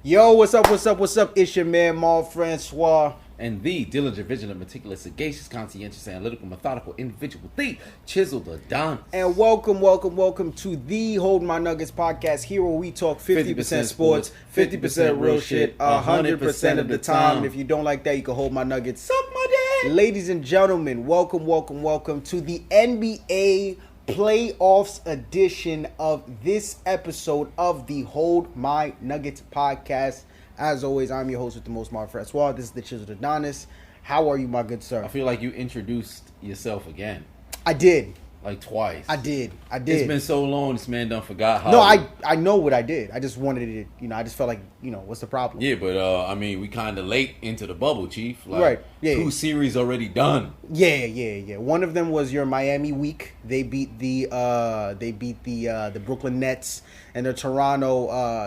Yo, what's up? It's your man, Marv Francois. And the diligent, vigilant, meticulous, sagacious, conscientious, analytical, methodical individual, the chiseled Adonis. And welcome to the Hold My Nuggets podcast, here where we talk 50% sports, 50% real shit, 100% of the time. And if you don't like that, you can hold my nuggets. Suck my dick. Ladies and gentlemen, welcome to the NBA playoffs edition of this episode of the Hold My Nuggets podcast. As always, I'm your host with the most, Marv Francois. This is the Chiseled Adonis. How are you, my good sir? I feel like you introduced yourself again. I did. Like twice. I did. It's been so long, this man done forgot how. No, I know what I did. I just wanted it, I just felt like, what's the problem? Yeah, but, we kind of late into the bubble, Chief. Like, right. Yeah. Two series already done. Yeah. One of them was your Miami week. They beat the Brooklyn Nets, and the Toronto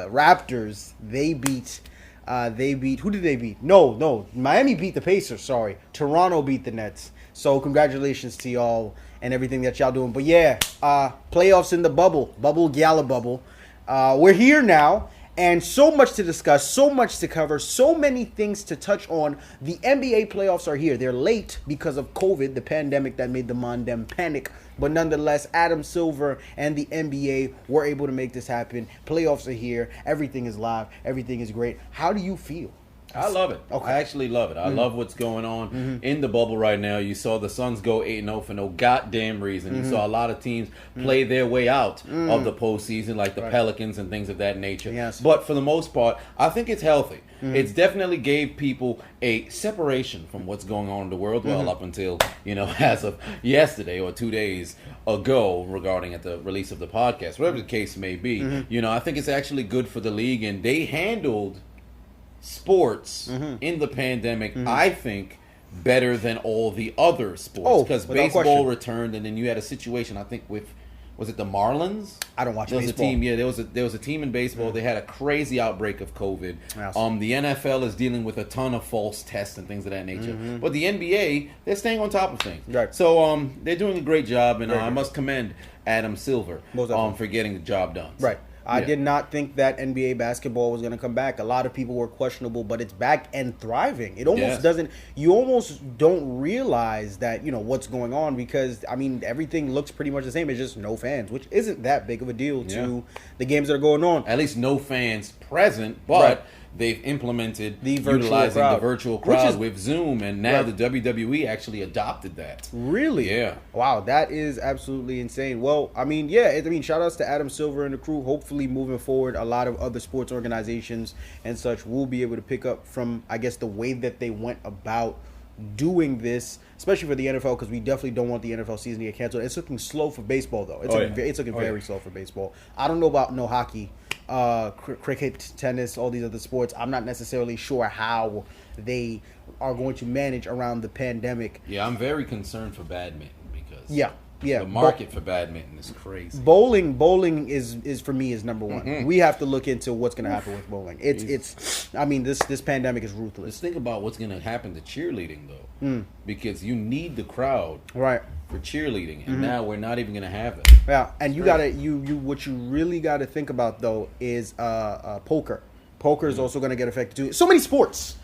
Raptors. They beat who did they beat? No, Miami beat the Pacers, sorry. Toronto beat the Nets. So congratulations to y'all and everything that y'all doing. But yeah, playoffs in the bubble gala bubble. We're here now, and so much to discuss, so much to cover, so many things to touch on. The NBA playoffs are here. They're late because of COVID, the pandemic that made the Mondem panic. But nonetheless, Adam Silver and the NBA were able to make this happen. Playoffs are here. Everything is live. Everything is great. How do you feel? I love it. Okay. I actually love it. I love what's going on in the bubble right now. You saw the Suns go 8-0 for no goddamn reason. You saw a lot of teams play their way out of the postseason, like the Pelicans and things of that nature. Yes. But for the most part, I think it's healthy. It's definitely gave people a separation from what's going on in the world. Well, up until, as of yesterday or 2 days ago regarding at the release of the podcast, whatever the case may be. I think it's actually good for the league, and they handled sports in the pandemic, I think, better than all the other sports, because baseball returned, and then you had a situation, I think, with, was it the Marlins? I don't watch there baseball. Was a team, there was a team in baseball. They had a crazy outbreak of COVID. Yes. The NFL is dealing with a ton of false tests and things of that nature. But the NBA, they're staying on top of things. Right. So they're doing a great job, and I must commend Adam Silver for getting the job done. Right. I did not think that NBA basketball was going to come back. A lot of people were questionable, but it's back and thriving. It almost doesn't, you almost don't realize that, what's going on, because, everything looks pretty much the same. It's just no fans, which isn't that big of a deal to the games that are going on. At least no fans present, but they've implemented utilizing the virtual crowd with Zoom, and now the WWE actually adopted that. Really? Yeah. Wow, that is absolutely insane. Well, shout outs to Adam Silver and the crew. Hopefully, moving forward, a lot of other sports organizations and such will be able to pick up from, I guess, the way that they went about doing this, especially for the NFL, because we definitely don't want the NFL season to get canceled. It's looking slow for baseball, though. It's looking very slow for baseball. I don't know about no hockey, cricket, tennis, all these other sports. I'm not necessarily sure how they are going to manage around the pandemic. Yeah, I'm very concerned for badminton, because the market for badminton is crazy. Bowling is for me is number one. We have to look into what's going to happen with bowling. This pandemic is ruthless. Let's think about what's going to happen to cheerleading, though, because you need the crowd for cheerleading, and now we're not even going to have that. Yeah, and what you really got to think about, though, is poker. Poker is also going to get affected too. So many sports.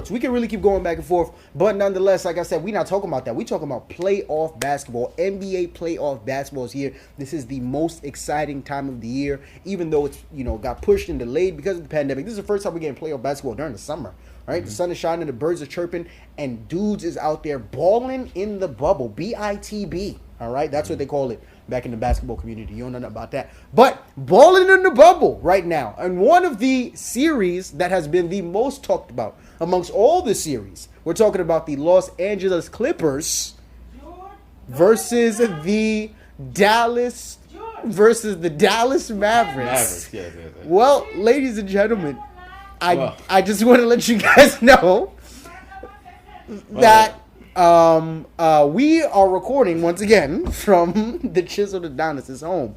We can really keep going back and forth. But nonetheless, like I said, we're not talking about that. We're talking about playoff basketball. NBA playoff basketball is here. This is the most exciting time of the year, even though it's, got pushed and delayed because of the pandemic. This is the first time we're getting playoff basketball during the summer, right? The sun is shining, the birds are chirping, and dudes is out there balling in the bubble. BITB, all right? That's what they call it back in the basketball community. You don't know nothing about that. But balling in the bubble right now. And one of the series that has been the most talked about amongst all the series, we're talking about the Los Angeles Clippers versus the Dallas Mavericks. Yes. Well, ladies and gentlemen, I just want to let you guys know that we are recording once again from the Chiseled Adonis' home.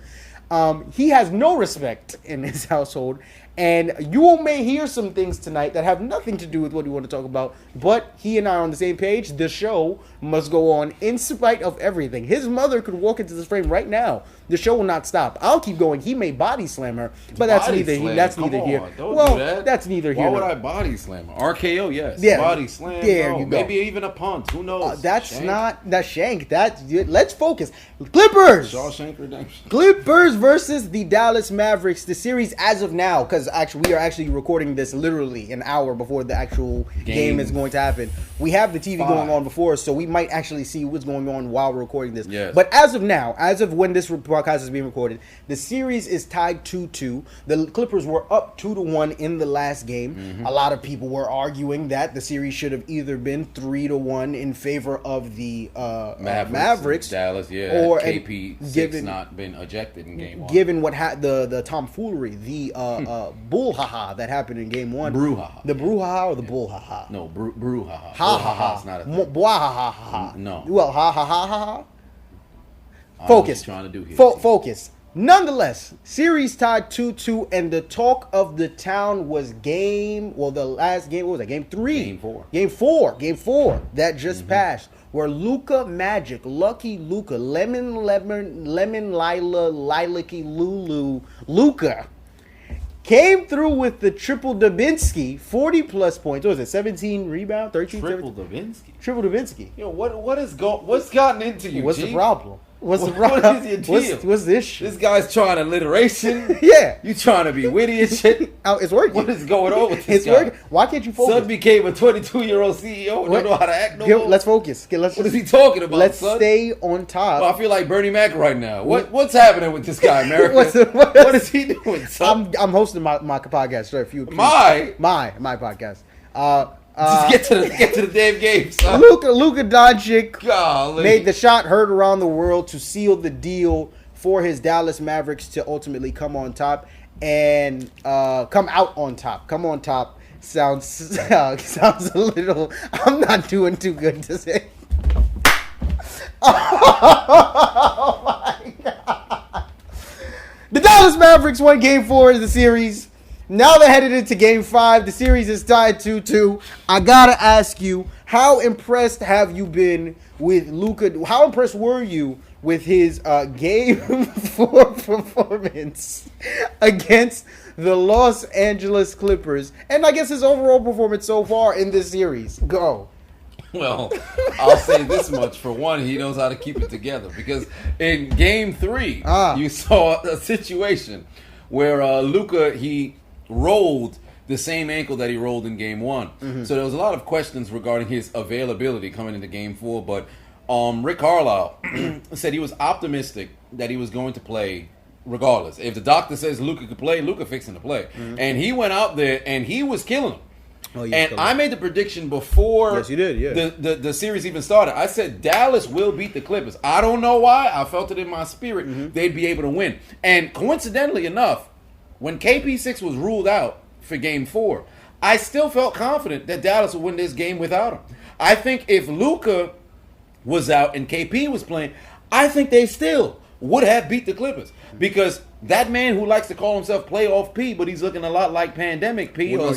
He has no respect in his household, And you may hear some things tonight that have nothing to do with what we want to talk about, but he and I are on the same page. The show must go on in spite of everything. His mother could walk into this frame right now. The show will not stop. I'll keep going. He may body slam her, but that's neither here. That's neither here. Don't do that. That's neither here. Why would I body slam her? RKO, yes. Yeah. Body slam. There no. you go. Maybe even a punt. Who knows? That's Shank? not that Shank. Let's focus. Clippers. Shawshank Redemption. Clippers versus the Dallas Mavericks. The series as of now, because we are actually recording this literally an hour before the actual game is going to happen. We have the TV going on before us, so we might actually see what's going on while we're recording this. Yes. But as of now, as of when this podcast is being recorded, the series is tied 2-2. The Clippers were up 2-1 in the last game. Mm-hmm. A lot of people were arguing that the series should have either been 3-1 in favor of the Mavericks. Dallas, yeah. Or KP6 not been ejected in game 1. Given what the tomfoolery, the bullhaha that happened in game 1. Brouhaha. The brouhaha or the bullhaha? No, brouhaha. Ha ha ha. It's not a thing. Bwahaha. No. Well, ha ha ha ha ha. I don't know Focus. what you're trying to do here. Focus. Nonetheless, series tied 2-2, and the talk of the town was the last game, what was that? Game 3? Game 4. Game 4 that just passed, where Luka Magic, Lucky Luka, Lemon Lila, Lilac-y Lulu, Luka, came through with the triple Dubinsky, 40-plus points. What was it, 17 rebound, 13? Triple Dubinsky? Triple Dubinsky. Yo, what's gotten into you, What's G? the problem? What's the What problem? is your deal? What's the issue? This guy's trying alliteration. Yeah. You trying to be witty and shit. It's working. What is going on with this It's guy? working. Why can't you focus? Son became a 22-year-old CEO and don't know how to act no more. Let's focus. Okay, What is he talking about, Let's son? stay on top. Oh, I feel like Bernie Mac right now. What's happening with this guy, America? What is he doing, son? I'm hosting my podcast. Sorry, my podcast. Just get to the damn game, son. Luka Doncic Golly. made the shot heard around the world to seal the deal for his Dallas Mavericks to ultimately come on top and come out on top. Come on top sounds a little. I'm not doing too good to say. Oh my God! The Dallas Mavericks won Game 4 of the series. Now they're headed into Game 5. The series is tied 2-2. I gotta ask you, how impressed have you been with Luka? How impressed were you with his Game 4 performance against the Los Angeles Clippers? And I guess his overall performance so far in this series. Go. Well, I'll say this much. For one, he knows how to keep it together. Because in Game 3, you saw a situation where Luka, he rolled the same ankle that he rolled in Game 1. Mm-hmm. So there was a lot of questions regarding his availability coming into Game 4. But Rick Carlisle said he was optimistic that he was going to play regardless. If the doctor says Luka could play, Luka fixing to play. Mm-hmm. And he went out there and he was killing him. And I made the prediction before yes, you did, yeah. the series even started. I said Dallas will beat the Clippers. I don't know why. I felt it in my spirit. They'd be able to win. And coincidentally enough, when KP6 was ruled out for Game 4, I still felt confident that Dallas would win this game without him. I think if Luka was out and KP was playing, I think they still would have beat the Clippers. Because that man who likes to call himself Playoff P, but he's looking a lot like Pandemic P, or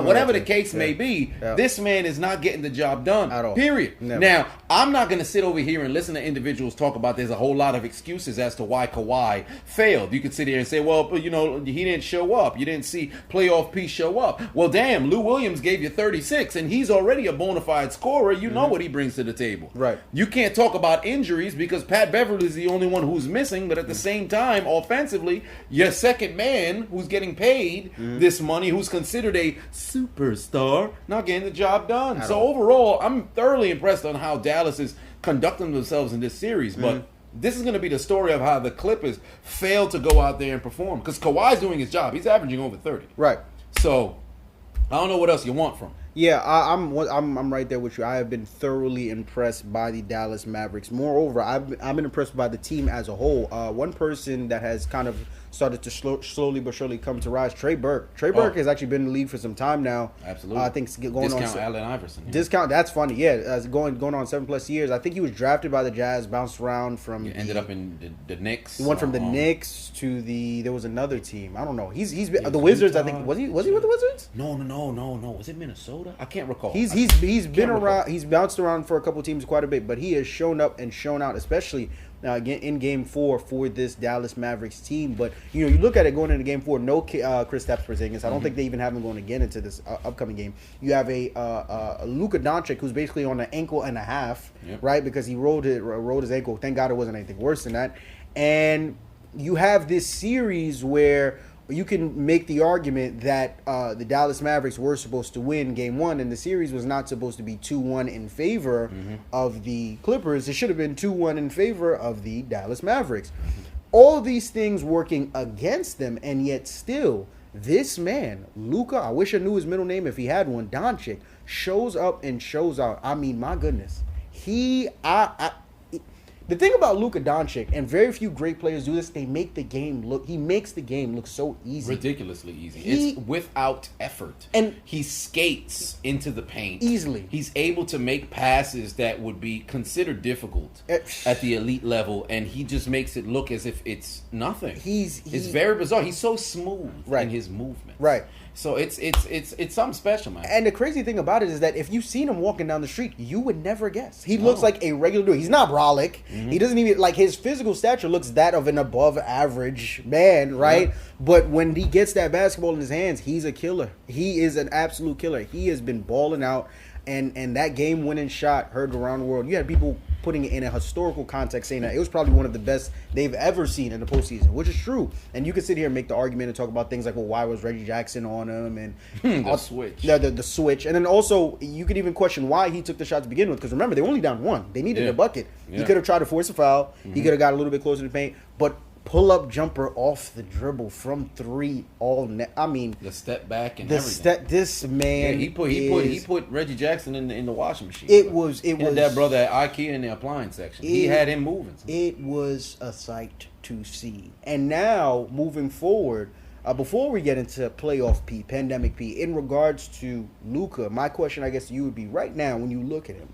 whatever the case may be, this man is not getting the job done. At all. Period. Never. Now, I'm not going to sit over here and listen to individuals talk about there's a whole lot of excuses as to why Kawhi failed. You could sit here and say, well, you know, he didn't show up. You didn't see Playoff P show up. Well, damn, Lou Williams gave you 36, and he's already a bona fide scorer. You know what he brings to the table. Right. You can't talk about injuries because Pat Beverly is the only one who's missing, but at the same time, offensively, your second man who's getting paid this money, who's considered a superstar, not getting the job done. So overall, I'm thoroughly impressed on how Dallas is conducting themselves in this series. But this is going to be the story of how the Clippers failed to go out there and perform. Because Kawhi's doing his job. He's averaging over 30. Right. So I don't know what else you want from him. Yeah, I'm right there with you. I have been thoroughly impressed by the Dallas Mavericks. Moreover, I've been impressed by the team as a whole. One person that has kind of started to slowly but surely come to rise, Trey Burke. Trey Burke has actually been in the league for some time now. Absolutely. I think it's going discount on Allen Iverson. Yeah. Discount. That's funny. Yeah, going on 7+ years. I think he was drafted by the Jazz, bounced around from. Ended up in the Knicks. He went from the Knicks to there was another team. I don't know. He's been the Wizards. Utah. I think was he with the Wizards? No. Was it Minnesota? I can't recall. He's been around. He's bounced around for a couple teams quite a bit, but he has shown up and shown out, especially in Game 4 for this Dallas Mavericks team. But you look at it going into Game 4. No Kristaps Porzingis. I don't think they even have him going again into this upcoming game. You have a Luka Doncic who's basically on an ankle and a half, right? Because he rolled his ankle. Thank God it wasn't anything worse than that. And you have this series where you can make the argument that the Dallas Mavericks were supposed to win Game 1, and the series was not supposed to be 2-1 in favor of the Clippers. It should have been 2-1 in favor of the Dallas Mavericks. All these things working against them, and yet still, this man, Luka, I wish I knew his middle name if he had one, Doncic, shows up and shows out. I mean, my goodness. The thing about Luka Doncic, and very few great players do this, he makes the game look so easy. Ridiculously easy. It's without effort. And he skates into the paint. Easily. He's able to make passes that would be considered difficult at the elite level, and he just makes it look as if it's nothing. It's very bizarre. He's so smooth in his movements. Right. So it's something special, man. And the crazy thing about it is that if you've seen him walking down the street, you would never guess. He looks like a regular dude. He's not brolic. He doesn't even, like, his physical stature looks that of an above average man, right? Yeah. But when he gets that basketball in his hands, he's a killer. He is an absolute killer. He has been balling out. And that game-winning shot heard around the world. You had people putting it in a historical context, saying that it was probably one of the best they've ever seen in the postseason, which is true. And you can sit here and make the argument and talk about things like, well, why was Reggie Jackson on him? And the switch. The switch. And then also, you could even question why he took the shot to begin with. Because remember, they were only down 1. They needed a bucket. He could have tried to force a foul. He could have got a little bit closer to the paint. But pull-up jumper off the dribble from 3 all net. I mean, the step back and everything. This man, he put Reggie Jackson in the washing machine. It was that brother at IKEA in the appliance section. He had him moving. It was a sight to see. And now moving forward, before we get into playoff P, pandemic P, in regards to Luka, my question I guess to you would be right now when you look at him,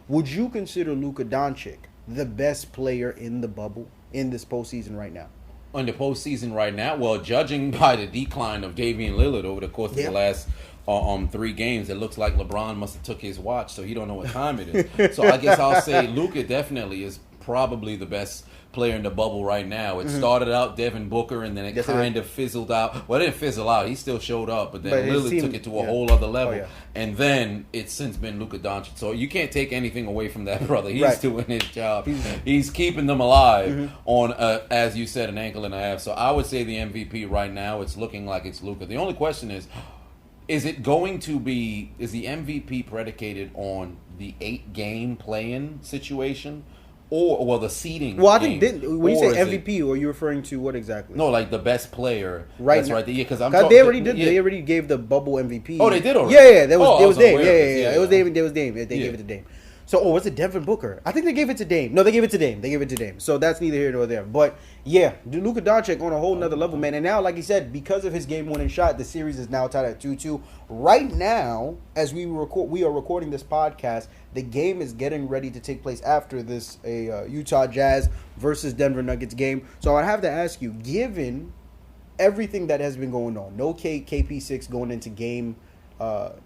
would you consider Luka Doncic the best player in the bubble in this postseason right now? In the postseason right now, well, judging by the decline of Damian Lillard over the course of the last 3 games, it looks like LeBron must have took his watch, so he don't know what time it is. So I guess I'll say Luka definitely is probably the best player in the bubble right now. It started out Devin Booker, and then it kind of fizzled out. Well, it didn't fizzle out. He still showed up, but then Lillard took it to a whole other level. And then it's since been Luka Doncic. So you can't take anything away from that brother. He's doing his job. He's keeping them alive on, as you said, an ankle and a half. So I would say the MVP right now, it's looking like it's Luka. The only question is it going to be, is the MVP predicated on the 8-game play-in situation? Or the seeding. Well, I think when you say MVP, are you referring to what exactly? No, like the best player. Right. That's right. Because they already did. They already gave the bubble MVP. Oh, they did already. Yeah. That was Dame. Yeah. It was Dame. It was Dame. They gave it to Dame. So, was it Devin Booker? I think they gave it to Dame. No, they gave it to Dame. So that's neither here nor there. But yeah, Luka Doncic on a whole nother level, man. And now, like you said, because of his game-winning shot, the series is now tied at 2-2. Right now, as we are recording this podcast, the game is getting ready to take place after this Utah Jazz versus Denver Nuggets game. So I have to ask you, given everything that has been going on, no KP6 going into game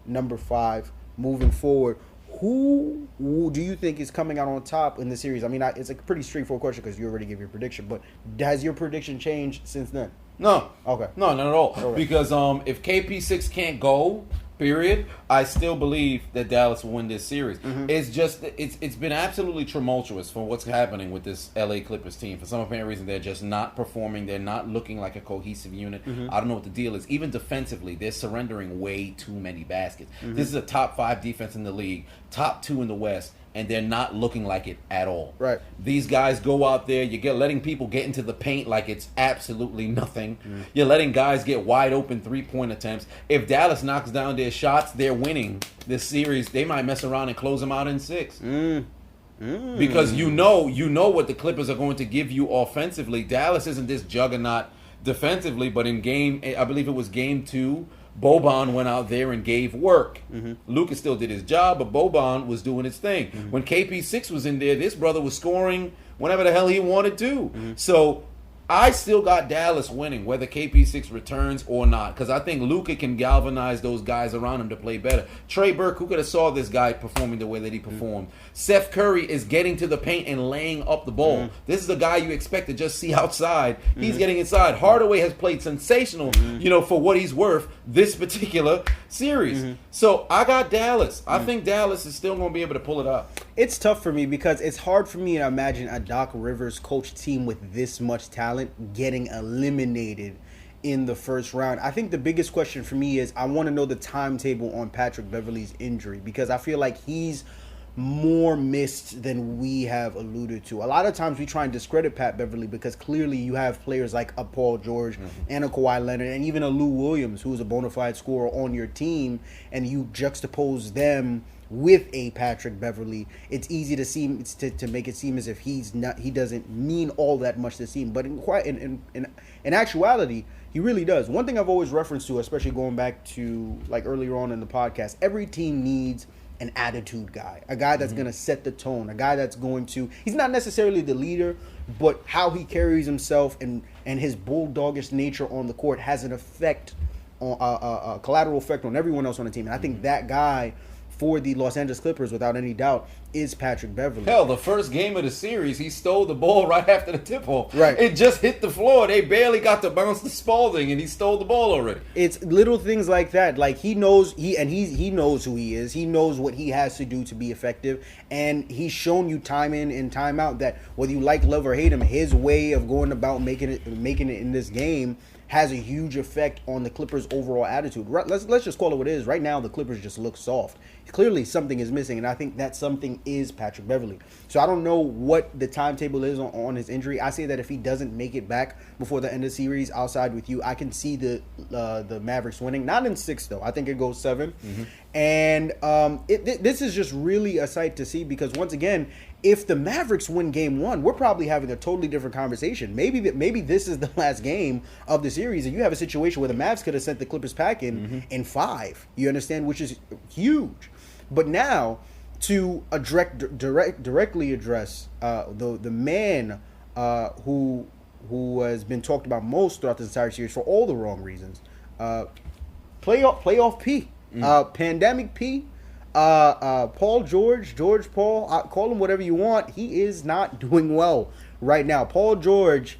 number 5, moving forward, who do you think is coming out on top in the series? I mean, it's a pretty straightforward question because you already gave your prediction, but has your prediction changed since then? No. Okay. No, not at all. Right. Because if KP6 can't go, period, I still believe that Dallas will win this series. It's just it's been absolutely tumultuous for what's happening with this LA Clippers team. For some apparent reason, they're just not performing. They're not looking like a cohesive unit. I don't know what the deal is. Even defensively, they're surrendering way too many baskets. This is a top 5 defense in the league, top 2 in the West, and they're not looking like it at all. Right. These guys go out there, letting people get into the paint like it's absolutely nothing. You're letting guys get wide open 3-point attempts. If Dallas knocks down their shots, they're winning this series. They might mess around and close them out in 6. Because you know what the Clippers are going to give you offensively. Dallas isn't this juggernaut defensively, but in I believe it was game 2, Boban went out there and gave work. Luka still did his job, but Boban was doing his thing. When KP6 was in there, this brother was scoring whenever the hell he wanted to. So I still got Dallas winning, whether KP6 returns or not, because I think Luka can galvanize those guys around him to play better. Trey Burke, who could have saw this guy performing the way that he performed? Seth Curry is getting to the paint and laying up the ball. This is the guy you expect to just see outside. He's getting inside. Hardaway has played sensational, for what he's worth this particular series. So I got Dallas. I think Dallas is still going to be able to pull it up. It's tough for me because it's hard for me to imagine a Doc Rivers coach team with this much talent getting eliminated in the first round. I think the biggest question for me is I want to know the timetable on Patrick Beverley's injury, because I feel like he's more missed than we have alluded to. A lot of times we try and discredit Pat Beverley because clearly you have players like a Paul George and a Kawhi Leonard and even a Lou Williams, who's a bona fide scorer on your team, and you juxtapose them with a Patrick Beverley. It's easy to seem to make it seem as if he doesn't mean all that much to the team, but in actuality, he really does. One thing I've always referenced to, especially going back to like earlier on in the podcast, every team needs an attitude guy, a guy that's going to set the tone, a guy that's going to, he's not necessarily the leader, but how he carries himself and his bulldogish nature on the court has an effect on a collateral effect on everyone else on the team. And I think that guy for the Los Angeles Clippers, without any doubt, is Patrick Beverley. Hell, the first game of the series, he stole the ball right after the tip-off. Right. It just hit the floor. They barely got to bounce to Spalding, and he stole the ball already. It's little things like that. Like he knows he knows who he is. He knows what he has to do to be effective, and he's shown you time in and time out that whether you like, love, or hate him, his way of going about making it in this game has a huge effect on the Clippers' overall attitude. Let's just call it what it is. Right now, the Clippers just look soft. Clearly, something is missing, and I think that something is Patrick Beverley. So I don't know what the timetable is on his injury. I say that if he doesn't make it back before the end of the series, I'll side with you. I can see the Mavericks winning. Not in 6, though. I think it goes 7. And this is just really a sight to see because, once again, if the Mavericks win game 1, we're probably having a totally different conversation. Maybe this is the last game of the series, and you have a situation where the Mavs could have sent the Clippers packing in 5. You understand? Which is huge. But now, to directly address the man who has been talked about most throughout this entire series for all the wrong reasons, playoff P, pandemic P. Paul George, Paul, call him whatever you want. He is not doing well right now. Paul George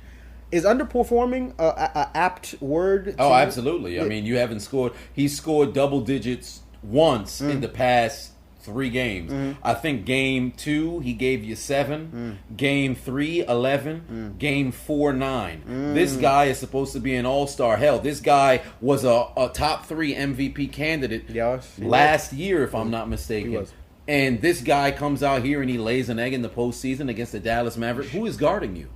is underperforming, a apt word. Oh, absolutely. I mean, you haven't scored. He's scored double digits once in the past 3 games. I think game 2, he gave you 7. Game 3, 11. Game 4, 9. This guy is supposed to be an all-star. Hell, this guy was a top 3 MVP candidate last year, if I'm not mistaken. He was. And this guy comes out here and he lays an egg in the postseason against the Dallas Mavericks. Who is guarding you?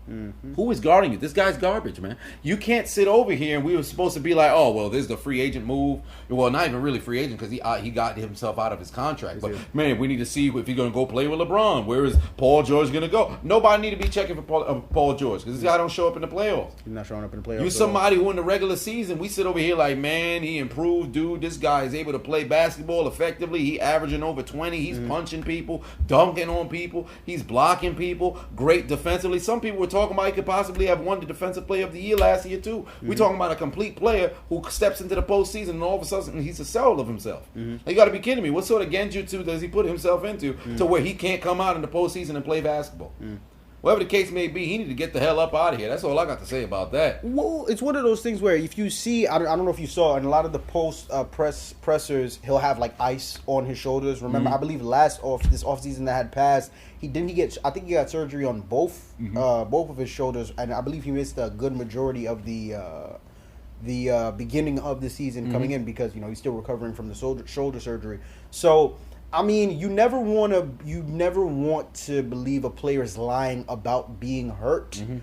Who is guarding you? This guy's garbage, man. You can't sit over here and we were supposed to be like, oh, well, this is the free agent move. Well, not even really free agent because he got himself out of his contract. But, man, we need to see if he's going to go play with LeBron. Where is Paul George going to go? Nobody need to be checking for Paul George because this guy don't show up in the playoffs. He's not showing up in the playoffs. You somebody who in the regular season, we sit over here like, man, he improved, dude. This guy is able to play basketball effectively. He averaging over 20. He's punching people, dunking on people. He's blocking people. Great defensively. Some people were talking about he could possibly have won the Defensive Player of the Year last year too. We're talking about a complete player who steps into the postseason and all of a sudden he's a shell of himself. You got to be kidding me. What sort of genjutsu does he put himself into to where he can't come out in the postseason and play basketball? Whatever the case may be, he need to get the hell up out of here. That's all I got to say about that. Well, it's one of those things where if you see, I don't know if you saw, in a lot of the pressers, he'll have like ice on his shoulders. Remember, I believe this offseason that had passed, I think he got surgery on both of his shoulders, and I believe he missed a good majority of the beginning of the season coming in because he's still recovering from the shoulder surgery. So I mean, you never want to believe a player is lying about being hurt. Mm-hmm.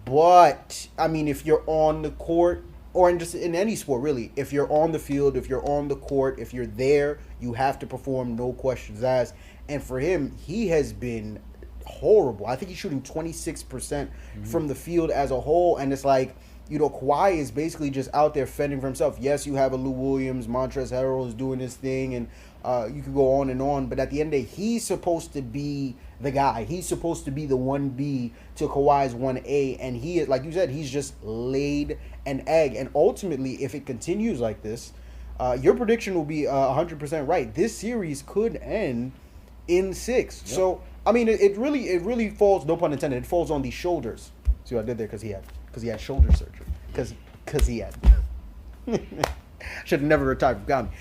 But I mean, if you're on the court or in any sport really, if you're on the field, if you're on the court, if you're there, you have to perform, no questions asked. And for him, he has been horrible. I think he's shooting 26% from the field as a whole, and it's like, you know, Kawhi is basically just out there fending for himself. Yes, you have a Lou Williams, Montrezl Harrell is doing his thing, and you could go on and on. But at the end of the day, he's supposed to be the guy. He's supposed to be the 1B to Kawhi's 1A, and he is, like you said, he's just laid an egg. And ultimately, if it continues like this, your prediction will be 100% right. This series could end in 6. Yep. So, I mean, it really falls, no pun intended, it falls on the shoulders. See what I did there? Because he had shoulder surgery. Because he had. Should have never retired from comedy.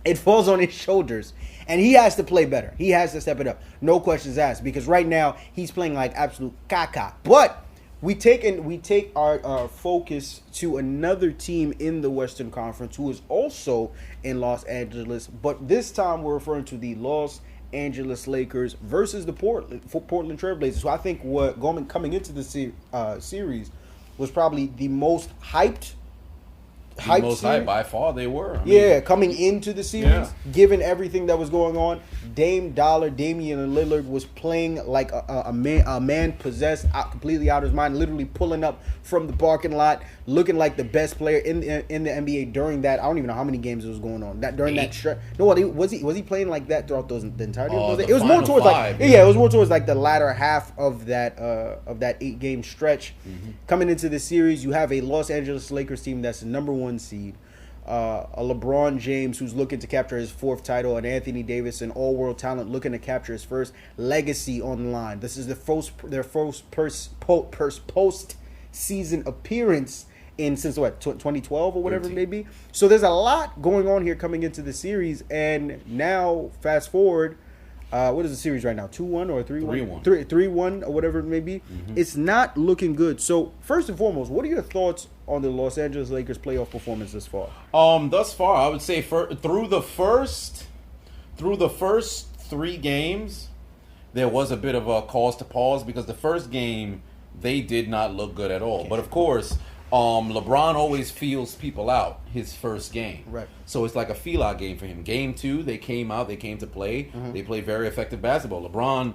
It falls on his shoulders. And he has to play better. He has to step it up. No questions asked. Because right now, he's playing like absolute caca. But we take our focus to another team in the Western Conference who is also in Los Angeles. But this time, we're referring to the Los Angeles Lakers versus the Portland Trailblazers. So I think coming into the series was probably the most hyped by far. They were. I mean, coming into the series, given everything that was going on, Damian Lillard was playing like a man possessed, completely out of his mind, literally pulling up from the parking lot, looking like the best player in the NBA during that. I don't even know how many games it was going on. That stretch. No, was he playing like that throughout the entirety of those? It was more towards it was more towards like the latter half of that 8-game stretch. Mm-hmm. Coming into the series, you have a Los Angeles Lakers team that's the number 1 seed, a LeBron James who's looking to capture his 4th title, and Anthony Davis, an all-world talent looking to capture his first legacy on the line. This is their first post-season appearance since 2012 or whatever it may be. So there's a lot going on here coming into the series, and now fast forward. What is the series right now? 2-1 or 3-1? 3-1 or whatever it may be. Mm-hmm. It's not looking good. So first and foremost, what are your thoughts on the Los Angeles Lakers playoff performance thus far? Thus far, I would say through the first 3 games, there was a bit of a cause to pause because the first game they did not look good at all. But of course, LeBron always feels people out his first game. Right. So it's like a feel-out game for him. Game 2, they came out, they came to play. Mm-hmm. They played very effective basketball. LeBron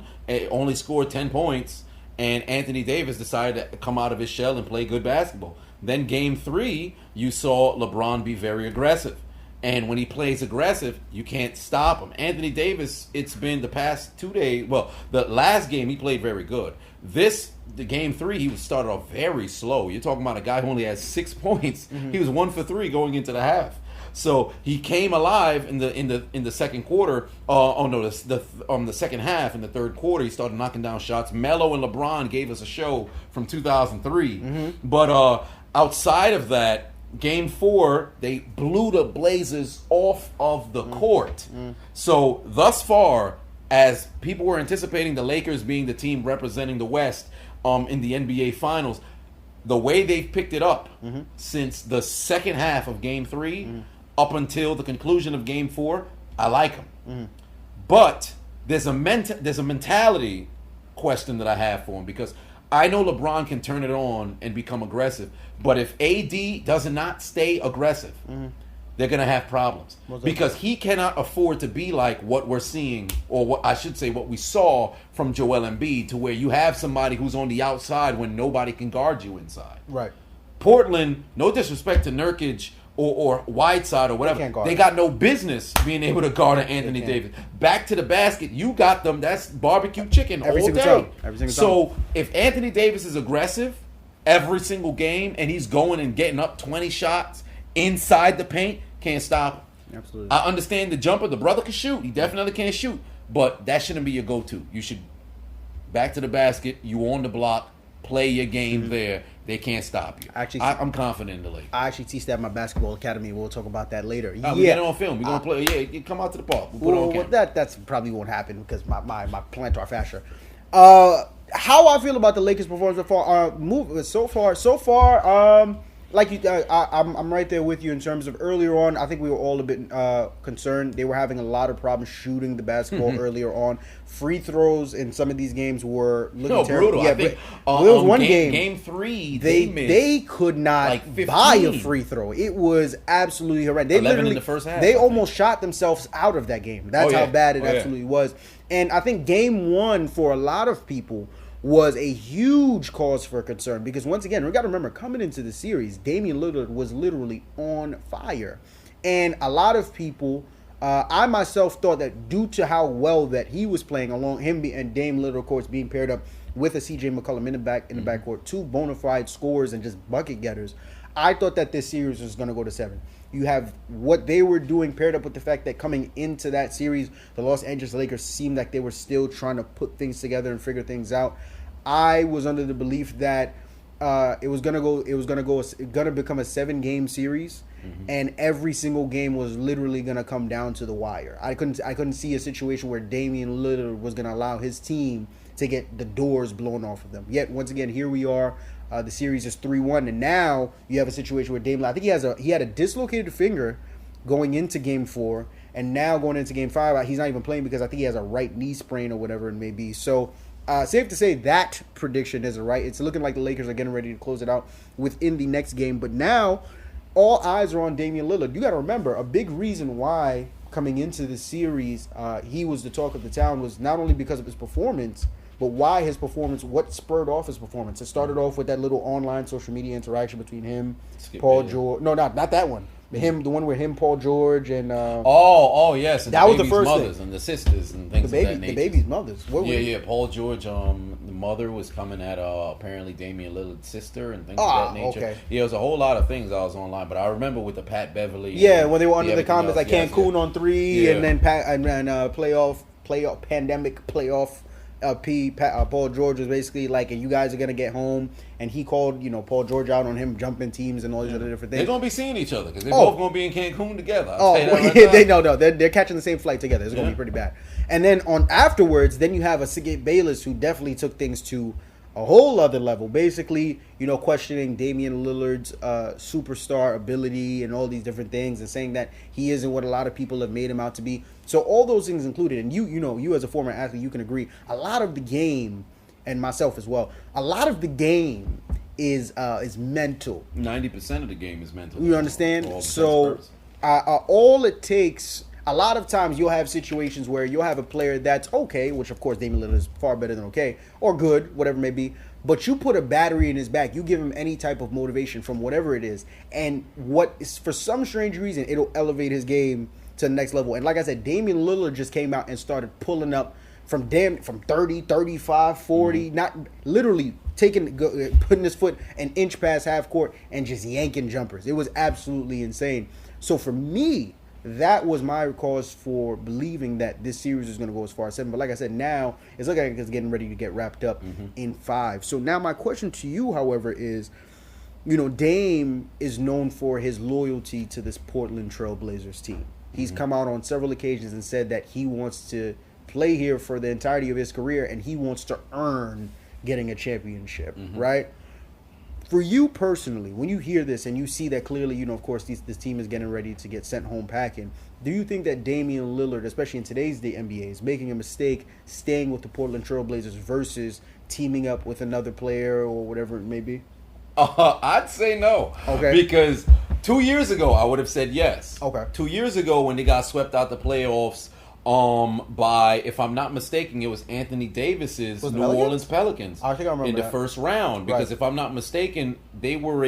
only scored 10 points, and Anthony Davis decided to come out of his shell and play good basketball. Then game 3, you saw LeBron be very aggressive. And when he plays aggressive, you can't stop him. Anthony Davis, it's been the past 2 days. Well, the last game, he played very good. The game 3, he started off very slow. You're talking about a guy who only has 6 points. Mm-hmm. He was 1 for 3 going into the half. So he came alive in the second quarter. The second half in the third quarter, he started knocking down shots. Melo and LeBron gave us a show from 2003. Mm-hmm. But outside of that, game 4, they blew the Blazers off of the court. Mm-hmm. So thus far, as people were anticipating the Lakers being the team representing the West in the NBA Finals, the way they've picked it up since the second half of Game 3 up until the conclusion of Game 4, I like them. Mm-hmm. But there's a mentality question that I have for him, because I know LeBron can turn it on and become aggressive, but if AD does not stay aggressive, they're going to have problems, because he cannot afford to be like what we're seeing, or what I should say, what we saw from Joel Embiid, to where you have somebody who's on the outside when nobody can guard you inside. Right. Portland, no disrespect to Nurkic or Whiteside or whatever, they got no business being able to guard Anthony Davis. Back to the basket, you got them. That's barbecue chicken all day. So if Anthony Davis is aggressive every single game and he's going and getting up 20 shots inside the paint, can't stop him. Absolutely. I understand the jumper. The brother can shoot. He definitely can shoot. But that shouldn't be your go-to. You should back to the basket. You on the block. Play your game there. They can't stop you. I'm confident in the Lakers. I actually teach that at my basketball academy. We'll talk about that later. We get it on film. We're going to play. Yeah, you come out to the park. We'll put it on camera. That's probably won't happen because my plantar fascia. How I feel about the Lakers' performance so far? like I'm right there with you in terms of earlier on. I think we were all a bit concerned. They were having a lot of problems shooting the basketball earlier on. Free throws in some of these games were looking terrible. Brutal. Yeah, I think but it was one game 3. They could not like buy a free throw. It was absolutely horrendous. They 11 literally in the first half, they almost shot themselves out of that game. That's how bad it yeah. absolutely was. And I think game 1 for a lot of people was a huge cause for concern because once again, we got to remember coming into the series, Damian Lillard was literally on fire, and a lot of people, I myself thought that due to how well that he was playing, along him and Dame Lillard, of course, being paired up with a CJ McCollum in the backcourt, 2 bona fide scorers and just bucket getters, I thought that this series was going to go to 7. You have what they were doing paired up with the fact that coming into that series, the Los Angeles Lakers seemed like they were still trying to put things together and figure things out. I was under the belief that it was gonna become a 7-game series, and every single game was literally gonna come down to the wire. I couldn't see a situation where Damian Lillard was gonna allow his team to get the doors blown off of them. Yet once again, here we are. The series is 3-1, and now you have a situation where Dame, I think he had a dislocated finger going into Game 4, and now going into Game 5, he's not even playing because I think he has a right knee sprain or whatever it may be. So safe to say that prediction isn't right. It's looking like the Lakers are getting ready to close it out within the next game, but now all eyes are on Damian Lillard. You got to remember, a big reason why coming into the series he was the talk of the town was not only because of his performance, but why his performance, what spurred off his performance. It started off with that little online social media interaction between him, Paul George. No, not that one. The one where him, Paul George, and yes, and that was the the first mothers thing. and the sisters and things of that nature. The baby's mothers. Paul George, the mother was coming at apparently Damian Lillard's sister and things of that nature. Okay. Yeah, it was a whole lot of things I was online, but I remember with the Pat Beverly. Yeah, when they were under the comments like Cancun on 3, Yeah. and then playoff pandemic playoff. Paul George was basically like, and you guys are gonna get home, and he called Paul George out on him jumping teams and all these other different things. They're gonna be seeing each other because they're both gonna be in Cancun together. They're catching the same flight together. It's gonna be pretty bad. And then afterwards, then you have a Sigate Bayless who definitely took things to a whole other level, basically, questioning Damian Lillard's superstar ability and all these different things, and saying that he isn't what a lot of people have made him out to be. So all those things included, and you as a former athlete, you can agree, a lot of the game, and myself as well, a lot of the game is mental. 90% of the game is mental. You understand? So all it takes. A lot of times you'll have situations where you'll have a player that's okay, which of course Damian Lillard is far better than okay, or good, whatever it may be, but you put a battery in his back, you give him any type of motivation from whatever it is, and for some strange reason, it'll elevate his game to the next level. And like I said, Damian Lillard just came out and started pulling up from 30, 35, 40, not literally putting his foot an inch past half court and just yanking jumpers. It was absolutely insane. So for me, that was my cause for believing that this series is going to go as far as 7. But like I said, now it's looking like it's getting ready to get wrapped up in 5. So now my question to you, however, is, Dame is known for his loyalty to this Portland Trail Blazers team. He's come out on several occasions and said that he wants to play here for the entirety of his career, and he wants to earn getting a championship, right? For you personally, when you hear this and you see that clearly, of course, this team is getting ready to get sent home packing, do you think that Damian Lillard, especially in today's day NBA, is making a mistake staying with the Portland Trail Blazers versus teaming up with another player or whatever it may be? I'd say no. Okay. Because 2 years ago, I would have said yes. Okay. 2 years ago, when they got swept out the playoffs by, if I'm not mistaken, it was Anthony Davis's New Orleans Pelicans. I think I remember in the first round, because right. if I'm not mistaken, they were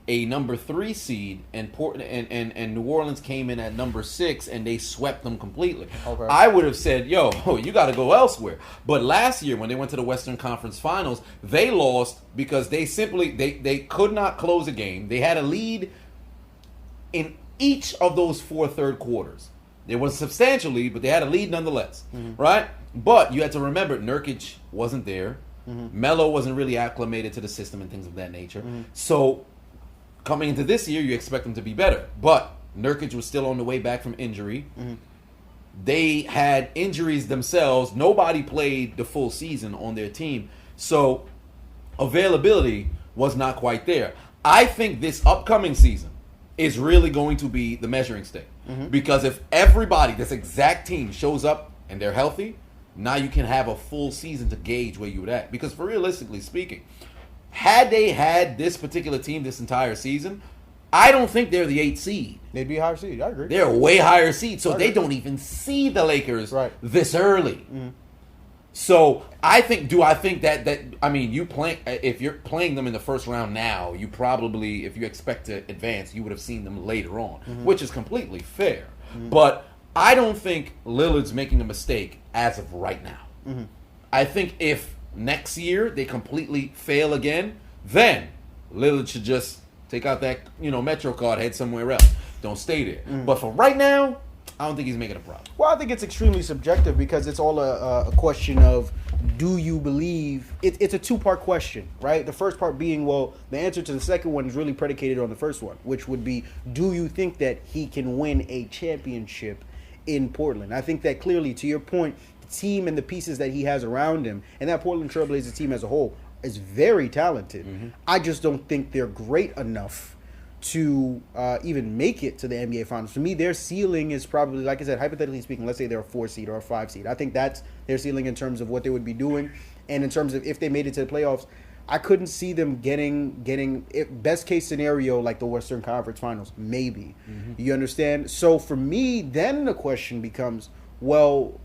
a number 3 seed, and New Orleans came in at number 6, and they swept them completely. Okay. I would have said, yo, you got to go elsewhere. But last year, when they went to the Western Conference Finals, they lost because they simply they could not close a game. They had a lead in each of those 4 third quarters. There was a substantial lead, but they had a lead nonetheless, right? But you had to remember, Nurkic wasn't there. Melo wasn't really acclimated to the system and things of that nature. So coming into this year, you expect them to be better. But Nurkic was still on the way back from injury. They had injuries themselves. Nobody played the full season on their team. So availability was not quite there. I think this upcoming season is really going to be the measuring stick. Because if everybody, this exact team, shows up and they're healthy, now you can have a full season to gauge where you would at. Because for realistically speaking, had they had this particular team this entire season, I don't think they're the 8th seed. They'd be a higher seed. I agree. They're a way higher seed, so they don't even see the Lakers this early. So I think that I mean, if you're playing them in the first round now, you probably, if you expect to advance, you would have seen them later on, which is completely fair. But I don't think Lillard's making a mistake as of right now. I think if next year they completely fail again, then Lillard should just take out that Metro card, head somewhere else. Don't stay there. But for right now, I don't think he's making a problem. Well, I think it's extremely subjective because it's all a question of, do you believe? It's a two-part question, right? The first part being, well, the answer to the second one is really predicated on the first one, which would be, do you think that he can win a championship in Portland? I think that clearly, to your point, the team and the pieces that he has around him, and that Portland Trailblazers team as a whole, is very talented. I just don't think they're great enough to even make it to the NBA Finals. For me, their ceiling is probably, like I said, hypothetically speaking, let's say they're a 4 seed or a 5 seed. I think that's their ceiling in terms of what they would be doing. And in terms of if they made it to the playoffs, I couldn't see them getting best case scenario like the Western Conference Finals, maybe. You understand? So for me, then the question becomes, well,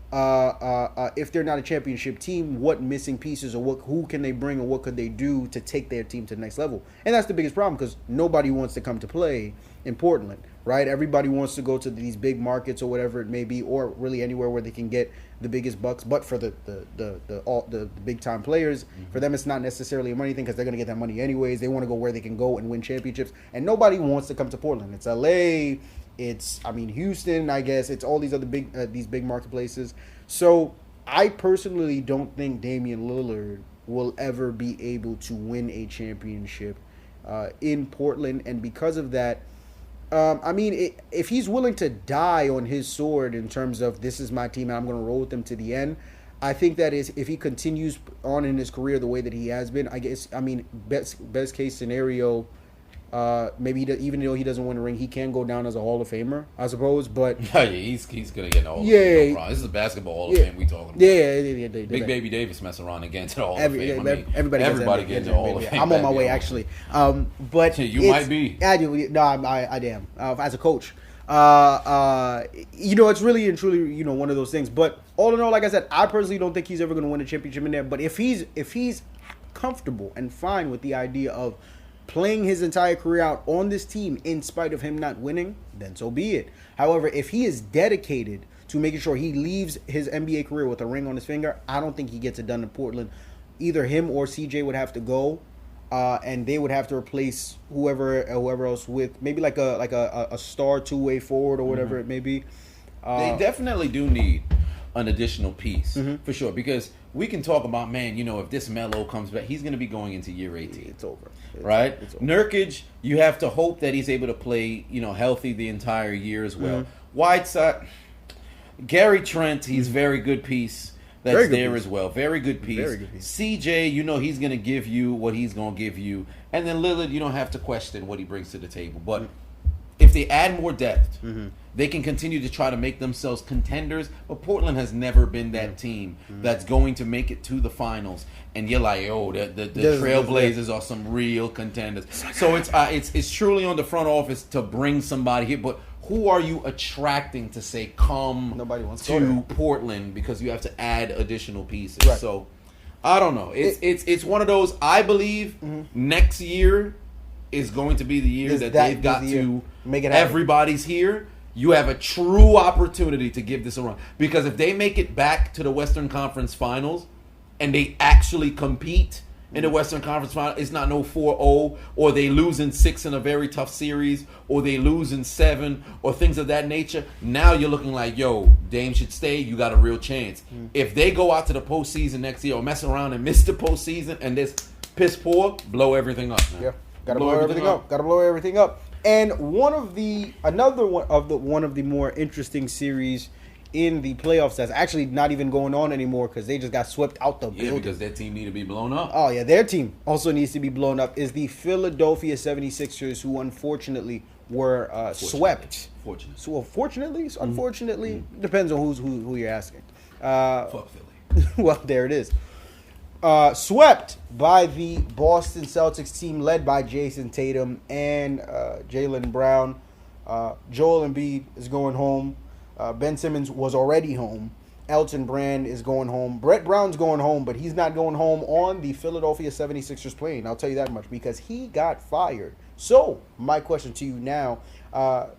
if they're not a championship team, what missing pieces or who can they bring or what could they do to take their team to the next level? And that's the biggest problem because nobody wants to come to play in Portland, right? Everybody wants to go to these big markets or whatever it may be, or really anywhere where they can get the biggest bucks. But for the big time players, for them it's not necessarily a money thing because they're going to get that money anyways. They want to go where they can go and win championships, and nobody wants to come to Portland. It's LA. It's, Houston, I guess. It's all these other big marketplaces. So I personally don't think Damian Lillard will ever be able to win a championship in Portland. And because of that, if he's willing to die on his sword in terms of this is my team and I'm going to roll with them to the end, I think that is, if he continues on in his career the way that he has been, I guess, best case scenario, maybe even though he doesn't win a ring, he can go down as a Hall of Famer, I suppose. But he's gonna get an Hall of Fame. No, this is a basketball Hall of Fame we talking about. Big Baby Davis messing around again to the Hall of Fame. Everybody gets a Hall of Fame. I'm on my way actually. But you might be. I am. As a coach. It's really and truly, one of those things. But all in all, like I said, I personally don't think he's ever going to win a championship in there. But if he's comfortable and fine with the idea of playing his entire career out on this team in spite of him not winning, then so be it. However, if he is dedicated to making sure he leaves his NBA career with a ring on his finger, I don't think he gets it done in Portland. Either him or CJ would have to go, and they would have to replace whoever else with maybe like a star two-way forward or whatever it may be. They definitely do need an additional piece for sure, because we can talk about, if this Melo comes back, he's going to be going into year 18. It's over. Right? It's over. Nurkic, you have to hope that he's able to play, healthy the entire year as well. Whiteside, Gary Trent, he's very good piece. That's there as well. Very good piece. CJ, he's going to give you what he's going to give you. And then Lillard, you don't have to question what he brings to the table. But if they add more depth, they can continue to try to make themselves contenders. But Portland has never been that team that's going to make it to the finals. And you're like, the Trailblazers are some real contenders. So it's truly on the front office to bring somebody here. But who are you attracting to say come Nobody wants to Portland, because you have to add additional pieces. Right. So I don't know. It's one of those. I believe next year is going to be the year that they've got to make it happen. Everybody's here. You have a true opportunity to give this a run, because if they make it back to the Western Conference Finals and they actually compete in the Western Conference Final, it's not no 4-0, or they lose in 6 in a very tough series, or they lose in 7, or things of that nature. Now you're looking like, Dame should stay. You got a real chance. If they go out to the postseason next year or mess around and miss the postseason and this piss poor, blow everything up, man. Yeah, gotta blow everything up. Gotta blow everything up. And one of the more interesting series in the playoffs that's actually not even going on anymore because they just got swept out the building. because their team need to be blown up. Oh, yeah, their team also needs to be blown up, is the Philadelphia 76ers, who unfortunately were swept. So, fortunately, unfortunately, depends on who you're asking. Fuck Philly. Well, there it is. Swept by the Boston Celtics team led by Jason Tatum and Jaylen Brown. Joel Embiid is going home. Ben Simmons was already home. Elton Brand is going home. Brett Brown's going home, but he's not going home on the Philadelphia 76ers plane. I'll tell you that much because he got fired. So, my question to you now,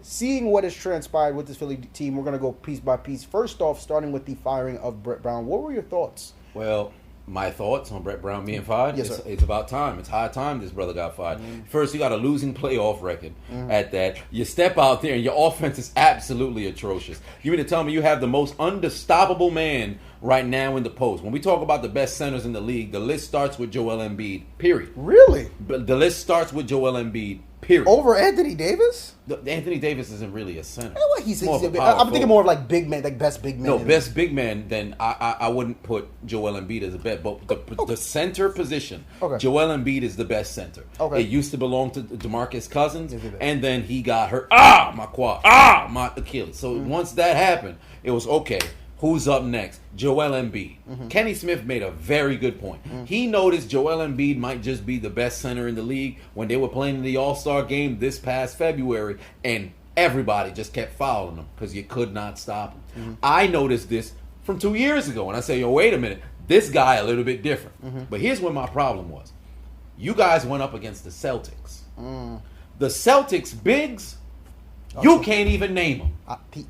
seeing what has transpired with this Philly team, we're going to go piece by piece. First off, starting with the firing of Brett Brown, what were your thoughts? Well, my thoughts on Brett Brown being fired? Yes, sir. It's about time. It's high time this brother got fired. First, you got a losing playoff record at that. You step out there and your offense is absolutely atrocious. You mean to tell me you have the most unstoppable man right now in the post? When we talk about the best centers in the league, the list starts with Joel Embiid, period. Really? But the list starts with Joel Embiid, period. Over Anthony Davis? Anthony Davis isn't really a center. I'm thinking more of like big man, like best big man. No, best big man. Then I wouldn't put Joel Embiid as a bet, but the center position, Joel Embiid is the best center. Okay. It used to belong to DeMarcus Cousins, and then he got hurt. My quad. My Achilles. So once that happened, it was okay. Who's up next? Joel Embiid. Kenny Smith made a very good point. He noticed Joel Embiid might just be the best center in the league when they were playing in the All-Star game this past February, and everybody just kept fouling him because you could not stop him. I noticed this from 2 years ago, and I say, yo, wait a minute, this guy a little bit different. But here's where my problem was. You guys went up against the Celtics. The Celtics bigs, you can't even name them.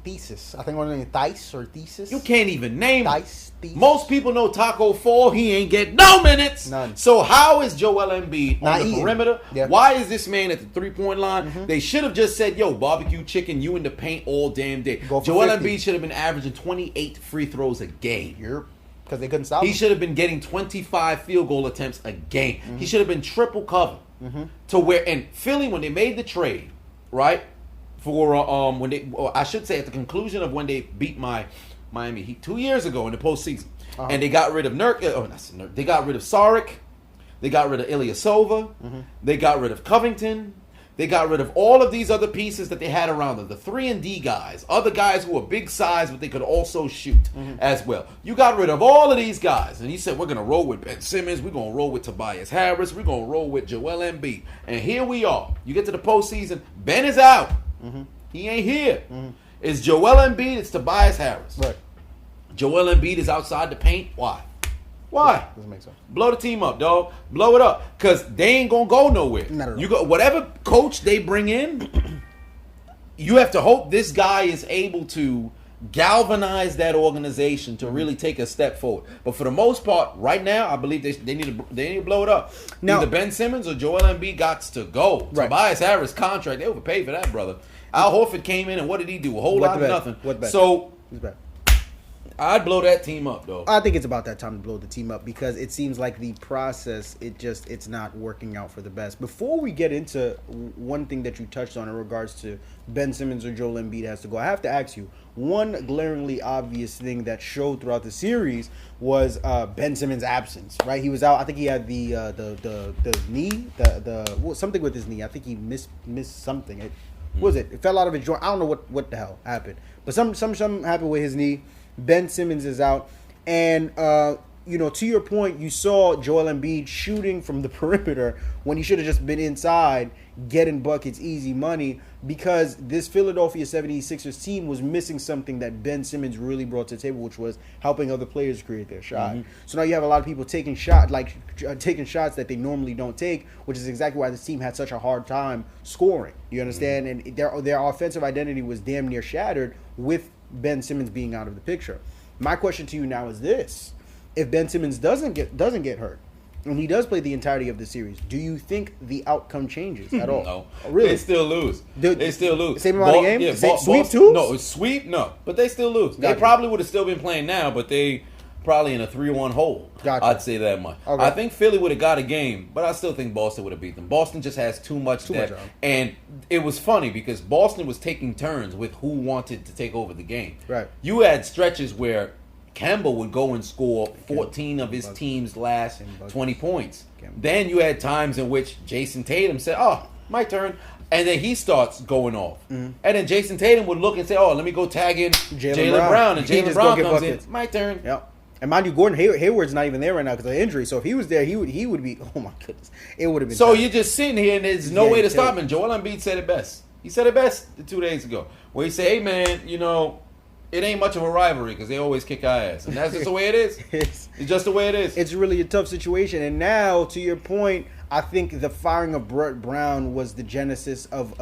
Thesis. I think one of them Dice or Thesis. You can't even name them. Thesis. Most people know Taco Fall. He ain't get no minutes. None. So how is Joel Embiid Not on the eating. perimeter? Yeah. Why is this man at the three-point line? They should have just said, yo, barbecue chicken, you in the paint all damn day. Go for Joel 50. Embiid should have been averaging 28 free throws a game. Because they couldn't stop He him. should have been getting 25 field goal attempts a game. He should have been triple covered. To where, and Philly, when they made the trade, right? For when they, or I should say, at the conclusion of when they beat my Miami Heat 2 years ago in the postseason, and they got rid of they got rid of Saric, they got rid of Ilyasova, they got rid of Covington, they got rid of all of these other pieces that they had around them, the 3-and-D guys, other guys who were big size but they could also shoot as well. You got rid of all of these guys, and he said, we're going to roll with Ben Simmons, we're going to roll with Tobias Harris, we're going to roll with Joel Embiid. And here we are. You get to the postseason, Ben is out. He ain't here. It's Joel Embiid, it's Tobias Harris. Right. Joel Embiid is outside the paint. Why? Doesn't make sense. Blow the team up, dog. Blow it up. Because they ain't going to go nowhere. Not at all. You go, whatever coach they bring in, you have to hope this guy is able to galvanize that organization to really take a step forward. But for the most part, right now, I believe they need to blow it up. Now, either Ben Simmons or Joel Embiid got to go. Right. Tobias Harris contract, they overpaid for that, brother. Al Horford came in and what did he do? A whole lot of nothing. So What's bad? I'd blow that team up, though. I think it's about that time to blow the team up because it seems like the process, it's not working out for the best. Before we get into one thing that you touched on in regards to Ben Simmons or Joel Embiid has to go, I have to ask you, one glaringly obvious thing that showed throughout the series was Ben Simmons' absence, right? He was out. I think he had the knee, something with his knee. I think he missed something. What was it? It fell out of his joint. I don't know what the hell happened. But something happened with his knee. Ben Simmons is out. And, to your point, you saw Joel Embiid shooting from the perimeter when he should have just been inside, getting buckets, easy money, because this Philadelphia 76ers team was missing something that Ben Simmons really brought to the table, which was helping other players create their shot. So now you have a lot of people taking shots that they normally don't take, which is exactly why this team had such a hard time scoring. You understand? And their offensive identity was damn near shattered with Ben Simmons being out of the picture. My question to you now is this: if Ben Simmons doesn't get hurt and he does play the entirety of the series, do you think the outcome changes at all? No. Really? They still lose. They still lose. Same amount of games? Yeah, Sweep too? No, it's sweep, no. But they still lose. They Gotcha. probably would have still been playing now, but they probably in a 3-1 hole. Gotcha. I'd say that much. Okay. I think Philly would have got a game, but I still think Boston would have beat them. Boston just has too much depth. And it was funny because Boston was taking turns with who wanted to take over the game. Right. You had stretches where Campbell would go and score 14 of his team's last 20 points. Then you had times in which Jason Tatum said, "Oh, my turn." And then he starts going off. And then Jason Tatum would look and say, "Oh, let me go tag in Jaylen Brown." And Jaylen Brown comes in. My turn. Yep. And mind you, Gordon Hayward's not even there right now because of injury. So if he was there, he would be. Oh my goodness, it would have been. So tough. you're just sitting here and there's no way to stop him. Joel Embiid said it best. He said it best 2 days ago, where he said, "Hey man, it ain't much of a rivalry because they always kick our ass, and that's just the way it is. It's just the way it is." It's really a tough situation. And now, to your point, I think the firing of Brett Brown was the genesis of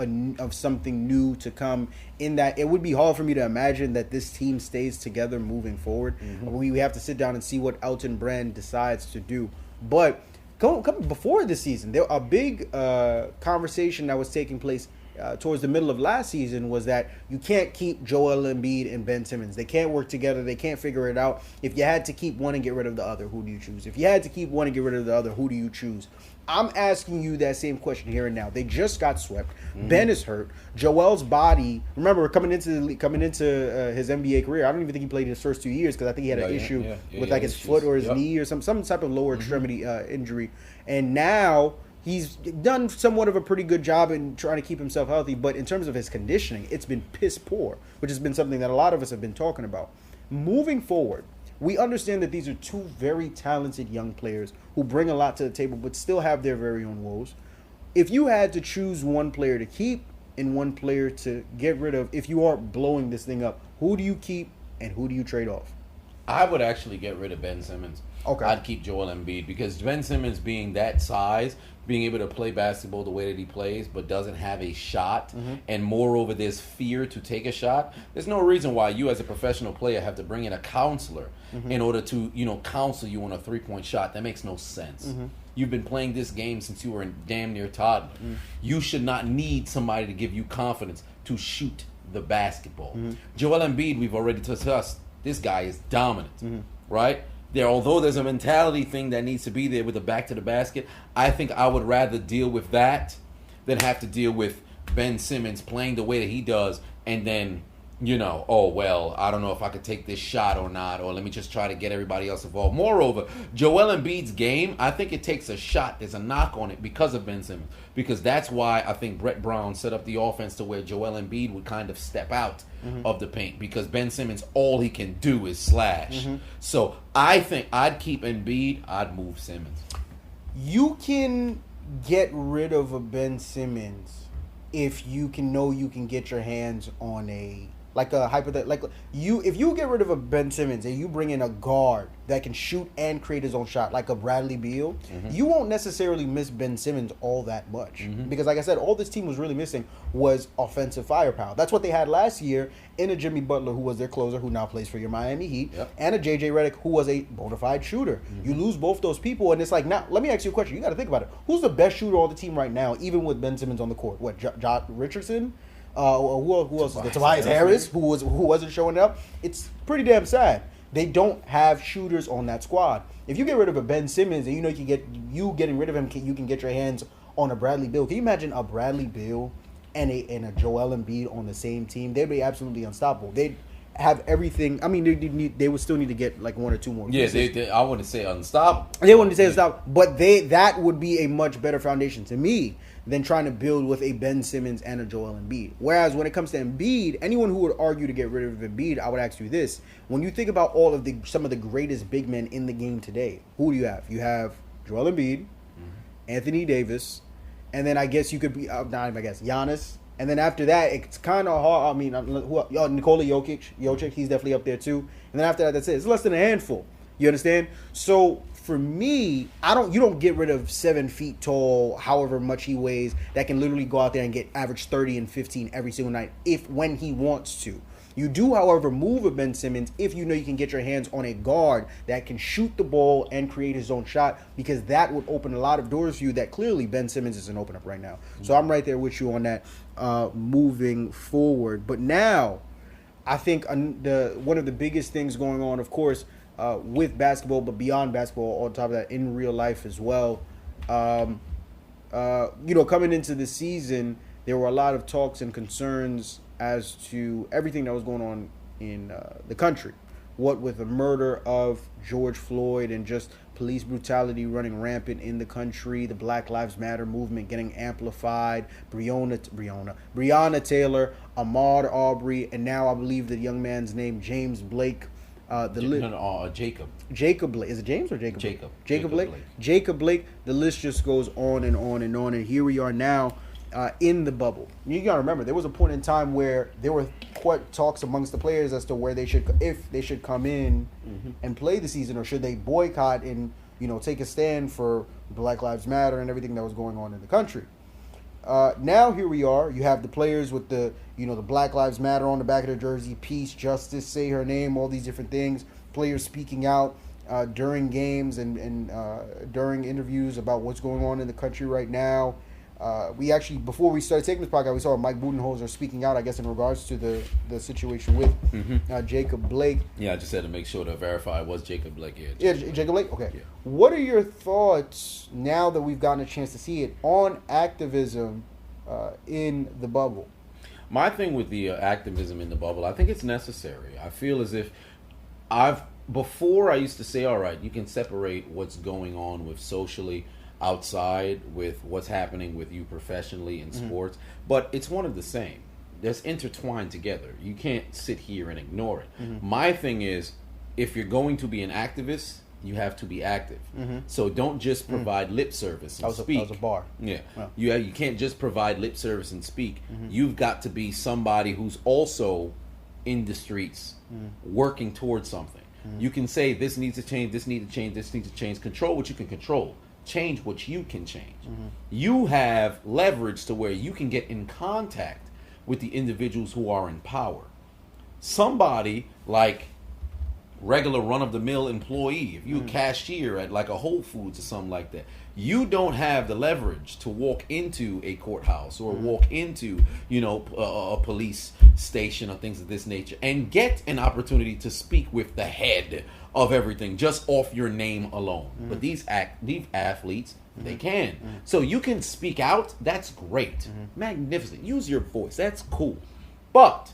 something new to come. In that, it would be hard for me to imagine that this team stays together moving forward. We have to sit down and see what Elton Brand decides to do. But coming before this season, a big conversation that was taking place towards the middle of last season was that you can't keep Joel Embiid and Ben Simmons. They can't work together. They can't figure it out. If you had to keep one and get rid of the other, who do you choose? If you had to keep one and get rid of the other, who do you choose? I'm asking you that same question here and now. They just got swept. Ben is hurt. Joel's body. Remember, coming into his NBA career, I don't even think he played his first 2 years because I think he had an issue with like his foot or his knee or some type of lower extremity injury. And now he's done somewhat of a pretty good job in trying to keep himself healthy. But in terms of his conditioning, it's been piss poor, which has been something that a lot of us have been talking about. Moving forward, we understand that these are two very talented young players who bring a lot to the table but still have their very own woes. If you had to choose one player to keep and one player to get rid of, if you are blowing this thing up, who do you keep and who do you trade off? I would actually get rid of Ben Simmons. Okay. I'd keep Joel Embiid because Ben Simmons being that size, being able to play basketball the way that he plays, but doesn't have a shot, and moreover, there's fear to take a shot. There's no reason why you, as a professional player, have to bring in a counselor in order to, counsel you on a 3-point shot. That makes no sense. You've been playing this game since you were a damn near toddler. You should not need somebody to give you confidence to shoot the basketball. Joel Embiid, we've already discussed. This guy is dominant, right? Although there's a mentality thing that needs to be there with the back to the basket, I think I would rather deal with that than have to deal with Ben Simmons playing the way that he does and then, oh, well, I don't know if I could take this shot or not, or let me just try to get everybody else involved. Moreover, Joel Embiid's game, I think it takes a shot. There's a knock on it because of Ben Simmons, because that's why I think Brett Brown set up the offense to where Joel Embiid would kind of step out of the paint because Ben Simmons, all he can do is slash. So I think I'd keep Embiid, I'd move Simmons. You can get rid of a Ben Simmons if you can get your hands on a if you get rid of a Ben Simmons and you bring in a guard that can shoot and create his own shot, like a Bradley Beal, you won't necessarily miss Ben Simmons all that much. Because like I said, all this team was really missing was offensive firepower. That's what they had last year in a Jimmy Butler, who was their closer, who now plays for your Miami Heat, and a JJ Redick, who was a bona fide shooter. You lose both those people, and it's like, now, let me ask you a question. You got to think about it. Who's the best shooter on the team right now, even with Ben Simmons on the court? What, Josh Richardson? Who else is there? Tobias Harris, who wasn't showing up. It's pretty damn sad. They don't have shooters on that squad. If you get rid of a Ben Simmons and you getting rid of him, you can get your hands on a Bradley Beal. Can you imagine a Bradley Beal and a Joel Embiid on the same team? They'd be absolutely unstoppable. They'd have everything. I mean, they would still need to get like 1 or 2 more. Yeah, I wouldn't say unstoppable. They wouldn't say unstoppable, but that would be a much better foundation to me than trying to build with a Ben Simmons and a Joel Embiid. Whereas when it comes to Embiid, anyone who would argue to get rid of Embiid, I would ask you this. When you think about some of the greatest big men in the game today, who do you have? You have Joel Embiid, Anthony Davis, and then I guess you could be, Giannis. And then after that, it's kind of hard. I mean, Nikola Jokic, he's definitely up there too. And then after that, that's it. It's less than a handful. You understand? So for me, you don't get rid of 7 feet tall, however much he weighs, that can literally go out there and get average 30 and 15 every single night when he wants to. You do, however, move a Ben Simmons if you know you can get your hands on a guard that can shoot the ball and create his own shot, because that would open a lot of doors for you that clearly Ben Simmons isn't open up right now. So I'm right there with you on that moving forward. But now, I think one of the biggest things going on, of course, with basketball, but beyond basketball, on top of that, in real life as well. Coming into the season, there were a lot of talks and concerns as to everything that was going on in the country. What with the murder of George Floyd and just police brutality running rampant in the country, the Black Lives Matter movement getting amplified, Breonna Taylor, Ahmaud Arbery, and now I believe the young man's name, James Blake. Jacob. Jacob Blake. Is it James or Jacob? Jacob Blake. Jacob Blake. The list just goes on and on and on. And here we are now in the bubble. You got to remember, there was a point in time where there were quite talks amongst the players as to where they should, if they should come in and play the season, or should they boycott and take a stand for Black Lives Matter and everything that was going on in the country. Now here we are. You have the players with the the Black Lives Matter on the back of their jersey, peace, justice, say her name, all these different things. Players speaking out during games and during interviews about what's going on in the country right now. We actually, before we started taking this podcast, we saw Mike Budenholzer speaking out, I guess, in regards to the situation with Jacob Blake. Yeah, I just had to make sure to verify it was Jacob Blake. Jacob Blake? Okay. Yeah. What are your thoughts, now that we've gotten a chance to see it, on activism in the bubble? My thing with the activism in the bubble, I think it's necessary. I feel as if before I used to say, all right, you can separate what's going on with socially outside with what's happening with you professionally in sports, but it's one of the same. That's intertwined together. You can't sit here and ignore it. My thing is, if you're going to be an activist, you have to be active. So don't just provide lip service and speak. That was a bar. Yeah. You can't just provide lip service and speak. You've got to be somebody who's also in the streets working towards something. You can say this needs to change, this needs to change, this needs to change. Control what you can control. Change what you can change. You have leverage to where you can get in contact with the individuals who are in power. Somebody like regular run-of-the-mill employee, if you're a cashier at like a Whole Foods or something like that, you don't have the leverage to walk into a courthouse or walk into a police station or things of this nature and get an opportunity to speak with the head of everything just off your name alone. But these athletes, they can. So you can speak out. That's great. Magnificent. Use your voice. That's cool. But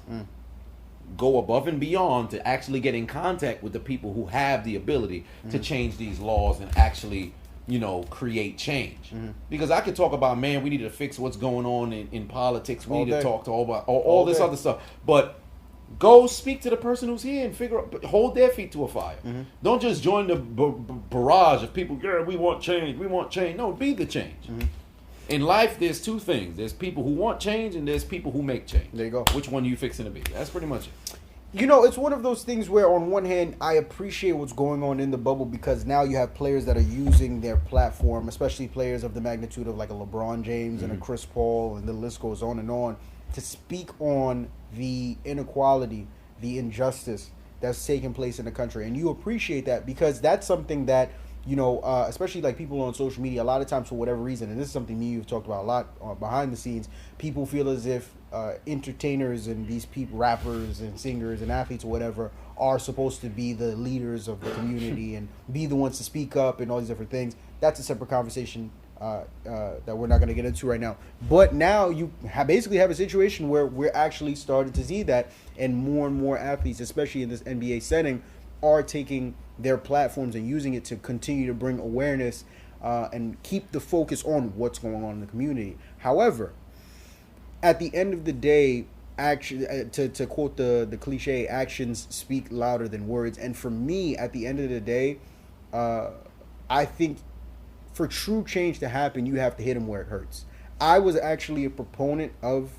go above and beyond to actually get in contact with the people who have the ability to change these laws and actually create change. Because I could talk about, man, we need to fix what's going on in politics. We need to talk to all this other stuff. But go speak to the person who's here and hold their feet to a fire. Don't just join the barrage of people, we want change, we want change. No, be the change. In life, there's two things. There's people who want change and there's people who make change. There you go. Which one are you fixing to be? That's pretty much it. It's one of those things where on one hand, I appreciate what's going on in the bubble because now you have players that are using their platform, especially players of the magnitude of like a LeBron James and a Chris Paul, and the list goes on, to speak on the inequality, the injustice that's taking place in the country. And you appreciate that because that's something that, especially like people on social media, a lot of times for whatever reason, and this is something you've talked about a lot behind the scenes, people feel as if entertainers and these people, rappers and singers and athletes or whatever, are supposed to be the leaders of the community and be the ones to speak up and all these different things. That's a separate conversation that we're not going to get into right now. But now you basically have a situation where we're actually starting to see that, and more athletes, especially in this NBA setting, are taking their platforms and using it to continue to bring awareness and keep the focus on what's going on in the community. However, at the end of the day, action, to quote the cliche, actions speak louder than words. And for me, at the end of the day, I think for true change to happen, you have to hit them where it hurts. I was actually a proponent of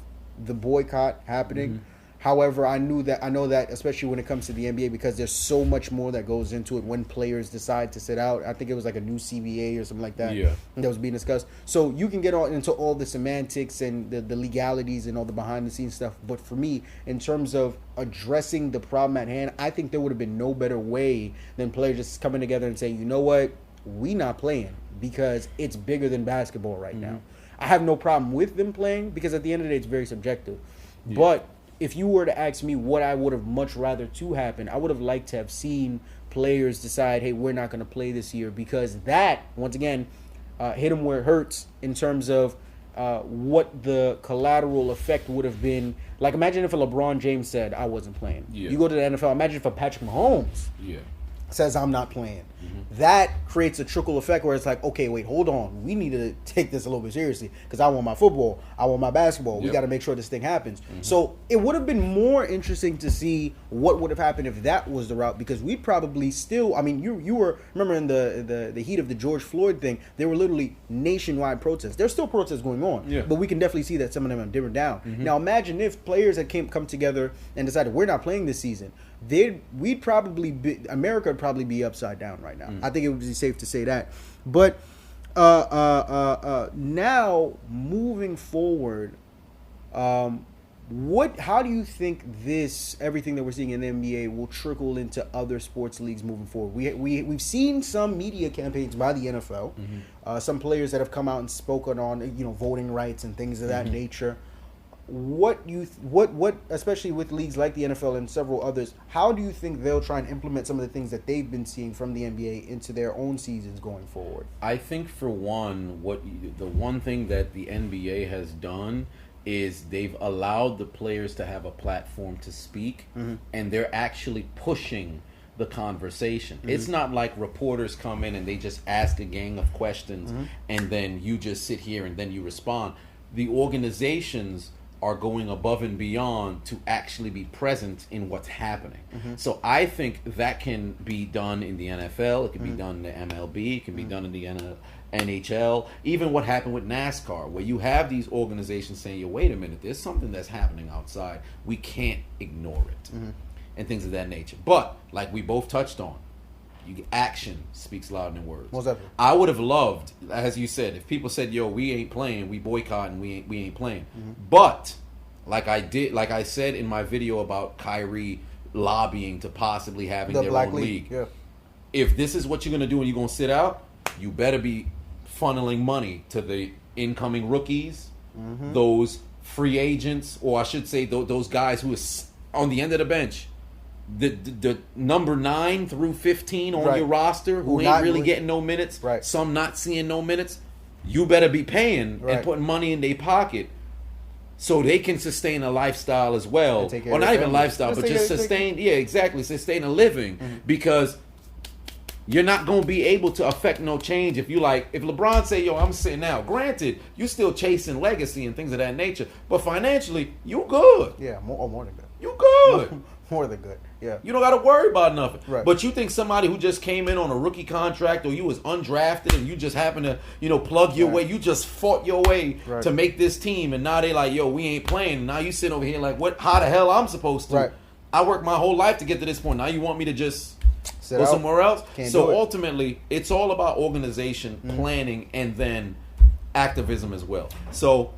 the boycott happening. However, I know that, especially when it comes to the NBA, because there's so much more that goes into it when players decide to sit out. I think it was like a new CBA or something like that that was being discussed. So you can get into all the semantics and the legalities and all the behind-the-scenes stuff. But for me, in terms of addressing the problem at hand, I think there would have been no better way than players just coming together and saying, you know what, we not playing because it's bigger than basketball right now. I have no problem with them playing because at the end of the day, it's very subjective. But if you were to ask me what I would have much rather to happen, I would have liked to have seen players decide, hey, we're not going to play this year, because that, once again, hit them where it hurts in terms of what the collateral effect would have been. Like, imagine if a LeBron James said, I wasn't playing. Yeah. You go to the NFL, imagine if a Patrick Mahomes says, I'm not playing. That creates a trickle effect where it's like, okay, wait, hold on. We need to take this a little bit seriously, because I want my football. I want my basketball. We got to make sure this thing happens. So it would have been more interesting to see what would have happened if that was the route, because we'd probably still, I mean, you were, remember in the heat of the George Floyd thing, there were literally nationwide protests. There's still protests going on, but we can definitely see that some of them have dimmed down. Now imagine if players had come together and decided, we're not playing this season. America would probably be upside down right now. I think it would be safe to say that. But now moving forward, how do you think everything that we're seeing in the NBA will trickle into other sports leagues moving forward? We've seen some media campaigns by the NFL, some players that have come out and spoken on voting rights and things of that nature. What especially with leagues like the NFL and several others, how do you think they'll try and implement some of the things that they've been seeing from the NBA into their own seasons going forward? I think, for one, the one thing that the NBA has done is they've allowed the players to have a platform to speak, and they're actually pushing the conversation. It's not like reporters come in and they just ask a gang of questions and then you just sit here and then you respond. The organizations are going above and beyond to actually be present in what's happening. So I think that can be done in the NFL, it can be done in the MLB, it can be done in the NHL, even what happened with NASCAR, where you have these organizations saying, yo, wait a minute, there's something that's happening outside, we can't ignore it, and things of that nature. But, like we both touched on, action speaks louder than words. Most definitely. I would have loved, as you said, if people said, yo, we ain't playing, we boycotting, we ain't playing. But like I said in my video about Kyrie lobbying to possibly having their own league. If this is what you're going to do and you're going to sit out, you better be funneling money to the incoming rookies, those free agents, or I should say those guys who is on the end of the bench. The number 9 through 15 on your roster who ain't really getting no minutes, some not seeing no minutes, you better be paying and putting money in their pocket so they can sustain a lifestyle as well. Or not even lifestyle, but just sustain a living. Because you're not going to be able to affect no change if LeBron say, yo, I'm sitting out. Granted, you still chasing legacy and things of that nature, but financially, you good. Yeah, more than good. You good. More than good. Yeah. You don't got to worry about nothing. Right. But you think somebody who just came in on a rookie contract, or you was undrafted and you just happen to, plug your way, you just fought your way to make this team, and now they like, yo, we ain't playing. Now you sit over here like, what? How the hell I'm supposed to? Right. I worked my whole life to get to this point. Now you want me to just sit go out somewhere else? So it. ultimately, it's all about organization, planning, and then activism as well. So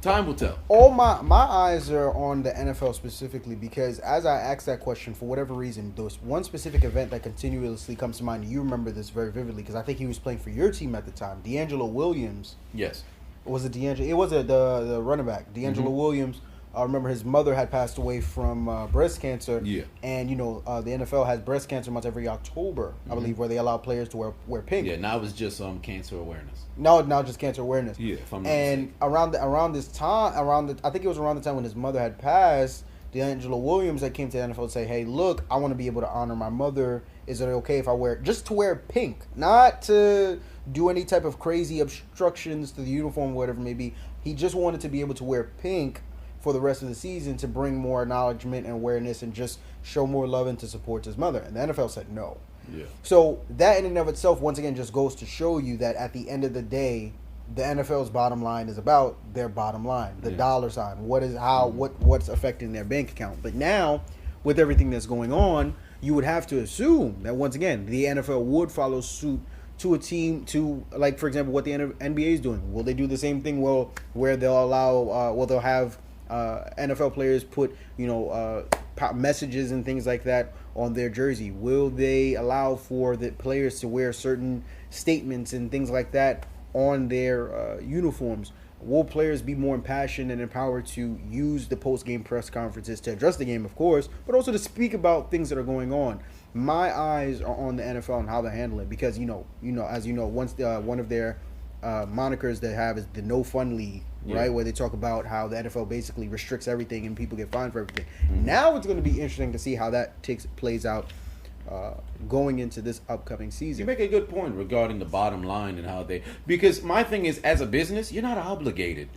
time will tell. All my eyes are on the NFL specifically, because as I asked that question, for whatever reason, there was one specific event that continuously comes to mind. You remember this very vividly because I think he was playing for your team at the time. D'Angelo Williams. Yes. Was it D'Angelo? It was the running back. D'Angelo Williams. I remember his mother had passed away from breast cancer. Yeah. And, the NFL has breast cancer month every October, I believe, where they allow players to wear pink. Yeah, now it's just cancer awareness. No, just cancer awareness. Yeah, if I'm not and mistaken. around this time, I think it was around the time when his mother had passed, D'Angelo Williams that came to the NFL to say, hey, look, I want to be able to honor my mother. Is it okay if I wear pink? Not to do any type of crazy obstructions to the uniform, whatever it may be. He just wanted to be able to wear pink for the rest of the season to bring more acknowledgement and awareness and just show more love and to support his mother. And the NFL said no. Yeah. So that in and of itself, once again, just goes to show you that at the end of the day, the NFL's bottom line is about their bottom line, the dollar sign. What's affecting their bank account. But now, with everything that's going on, you would have to assume that once again, the NFL would follow suit to a team to, like, for example, what the NBA is doing. Will they do the same thing? Well, where they'll allow, they'll have NFL players put, messages and things like that on their jersey. Will they allow for the players to wear certain statements and things like that on their uniforms? Will players be more impassioned and empowered to use the post-game press conferences to address the game, of course, but also to speak about things that are going on? My eyes are on the NFL and how they handle it because, as you know, once one of their monikers they have is the No Fun League, right? Where they talk about how the NFL basically restricts everything and people get fined for everything. Now it's going to be interesting to see how that plays out going into this upcoming season. You make a good point regarding the bottom line and how because my thing is, as a business, you're not obligated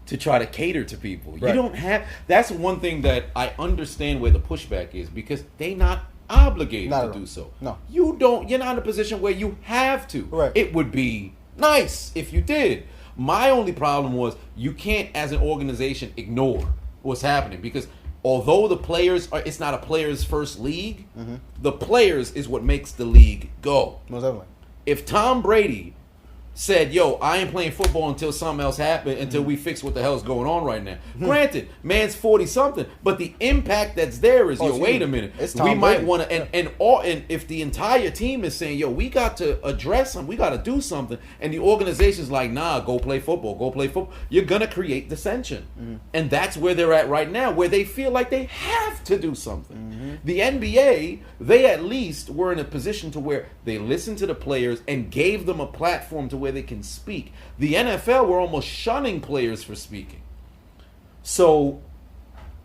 to try to cater to people. You don't have, that's one thing that I understand where the pushback is, because they not obligated to do so. No. You're not in a position where you have to. Right. It would be nice if you did. My only problem was you can't, as an organization, ignore what's happening, because although the players it's not a players' first league, the players is what makes the league go. Most definitely. If Tom Brady said, yo, I ain't playing football until something else happens, until we fix what the hell's going on right now. Granted, man's 40-something, but the impact that's there is, wait a minute. We might want to, and if the entire team is saying, yo, we got to address something, we got to do something, and the organization's like, nah, go play football, you're going to create dissension. And that's where they're at right now, where they feel like they have to do something. The NBA, they at least were in a position to where they listened to the players and gave them a platform to where they can speak. The NFL were almost shunning players for speaking. So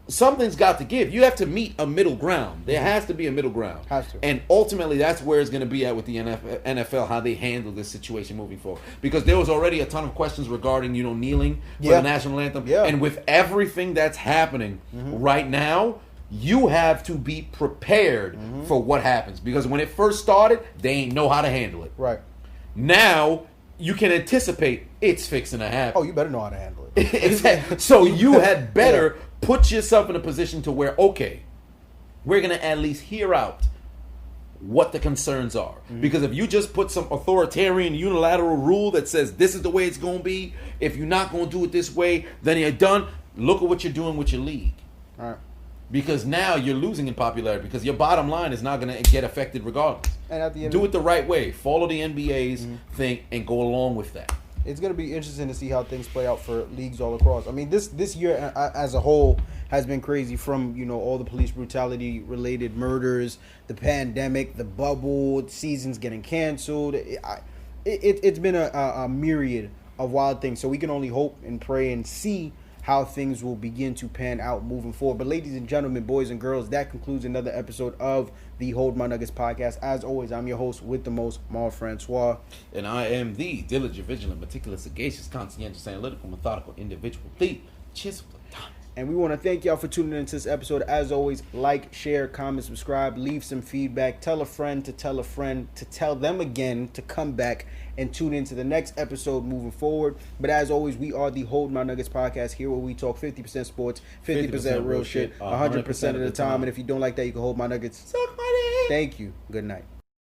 something's got to give. You have to meet a middle ground. There has to be a middle ground. Has to. And ultimately, that's where it's going to be at with the NFL, how they handle this situation moving forward. Because there was already a ton of questions regarding, kneeling for the national anthem. Yeah. And with everything that's happening right now, you have to be prepared for what happens. Because when it first started, they ain't know how to handle it. Right. Now you can anticipate it's fixing to happen. Oh, you better know how to handle it. Exactly. So you had better put yourself in a position to where, okay, we're going to at least hear out what the concerns are. Because if you just put some authoritarian unilateral rule that says this is the way it's going to be, if you're not going to do it this way, then you're done. Look at what you're doing with your league. All right. Because now you're losing in popularity, because your bottom line is not going to get affected regardless. And at the end, do it the right way. Follow the NBA's thing and go along with that. It's going to be interesting to see how things play out for leagues all across. I mean, this year as a whole has been crazy, from all the police brutality related murders, the pandemic, the bubble, seasons getting canceled. It's been a myriad of wild things. So we can only hope and pray and see how things will begin to pan out moving forward. But ladies and gentlemen, boys and girls, that concludes another episode of the Hold My Nuggets podcast. As always, I'm your host with the most, Mar Francois. And I am the diligent, vigilant, meticulous, sagacious, conscientious, analytical, methodical individual. The chisel of time. And we want to thank y'all for tuning into this episode. As always, like, share, comment, subscribe, leave some feedback. Tell a friend to tell a friend to tell them again to come back and tune into the next episode moving forward. But as always, we are the Hold My Nuggets podcast, here where we talk 50% sports, 50% real shit, 100% of the time. And if you don't like that, you can hold my nuggets. Suck my dick. Thank you. Good night.